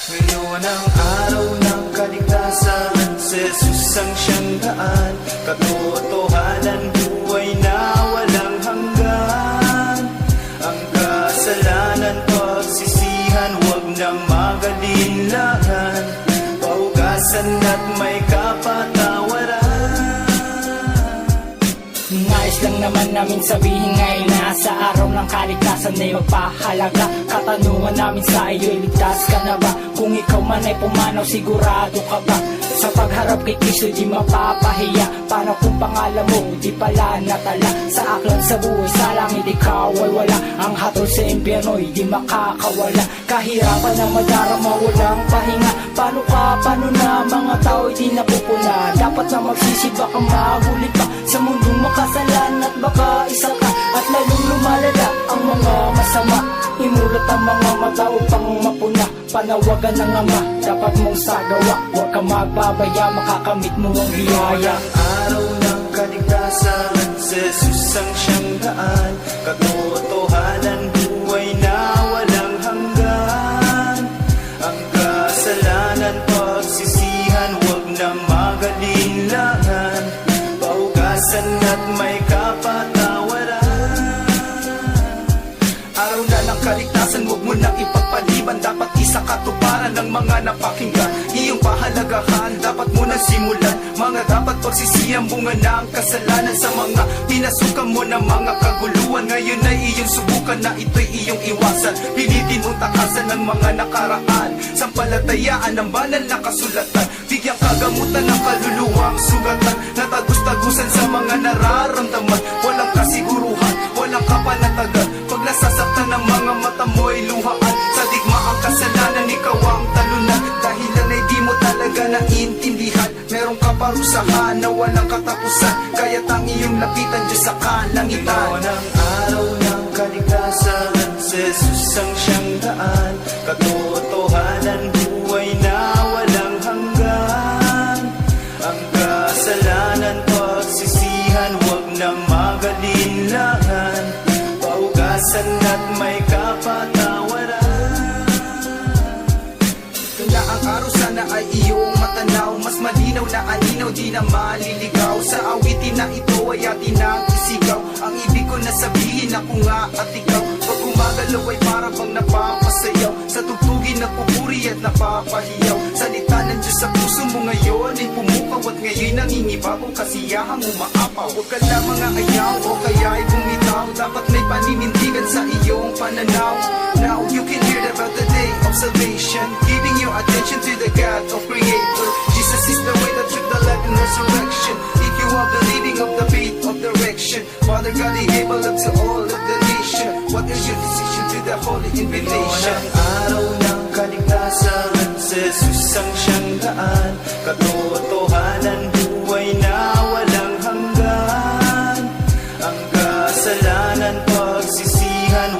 Ngayon ang araw ng kaligtasan, si Jesus ang siyang daan, katotohanan, buhay na walang hanggan. Ang kasalanan, pagsisihan, huwag nang magalinlangan, paugasan at may kapatawaran. Nais lang naman namin sabihin ngayon na sa araw ng kaligtasan ay magpahalaga. Katanungan namin sa iyo, ligtas ka na ba? Kung ikaw man ay pumanaw, sigurado ka ba? Sa pagharap kay Kristo di mapapahiya. Paano kung pangalan mo di pala natala? Sa aklat sa buhay, sa langit ikaw ay wala. Ang hatol sa impyerno ay di makakawala. Kahirapan na madarama, walang pahinga. Paano na mga tao ay di napupuna? Dapat na magsisi, baka mahuli pa sa mundong makasalan. At baka isa ka at lalong lumalala ang mga masama. Imulat ang mga mata upang mapuna. Panawagan ng Ama, dapat mong sagawa. Huwag ka magbabaya, makakamit mo ang biyaya. Ang araw ng kaligtasan, si Jesus ang siyang daan, katotohanan, buhay na walang hanggan. Ang kasalanan, pagsisihan, huwag nang magalinlangan, paugasan at may kapatawaran. Araw na ng kaligtasan, huwag mo nang ipagpaliban. Dapat isa katuparan ng mga napakinggan. Iyong pahalagahan, dapat mo nang simulan. Mga dapat pagsisiyang, bunga na ang kasalanan. Sa mga pinasukan mo ng mga kaguluhan, ngayon ay iyong subukan na ito'y iyong iwasan. Pilitin mong takasan ng mga nakaraan, sampalatayaan ng banal na kasulatan. Bigyang kagamutan ng kaluluwang sugatan, natagos-tagusan sa mga nararamdaman. Walang kasiguruhan, walang kapanatagan, pag nasasaktan ng mga mata mo'y luhaan. Sa digmaang kasalanan, ikaw ang talunan. Dahilan ay di mo talaga naintindihan. Merong kaparusahan na walang katapusan, kaya't ang iyong lapitan Diyos sa kalangitan. Ngayon ang araw ng kaligtasan, si Jesus ang siyang daan, katotohanan, buhay na walang hanggan. Ang kasalanan, pagsisihan, huwag nang magalinlangan, paugasan at may kapatawaran. Kaya ang araw sana ay iyong matanaw, mas malinaw na aninaw, di na maliligaw. Sa awitin na ito ay atin ang isigaw. Ang ibig ko na sabihin, ako nga at ikaw. Pag gumagalaw ay para bang napapasayaw, sa tugtugin nagpupuri at napapahiyaw. Salita ng Diyos sa puso mo ngayon ay pumukaw, at ngayon nangingibabaw, kasiyahang umaapaw. Huwag ka lamang ayaw o kaya ay bumitaw, dapat may paninindigan sa iyong pananaw. Now you can hear about the day of salvation, giving your attention to the God of Creator. Jesus is the way, the truth, the life, and resurrection. If you are believing of the faith of direction, Father God, He gave a love to all of the nation. What is your decision to the holy invitation? Ang araw ng kaligtasan, si Jesus ang siyang daan, katotohanan, buhay na walang hanggan. Ang kasalanan, pagsisihan,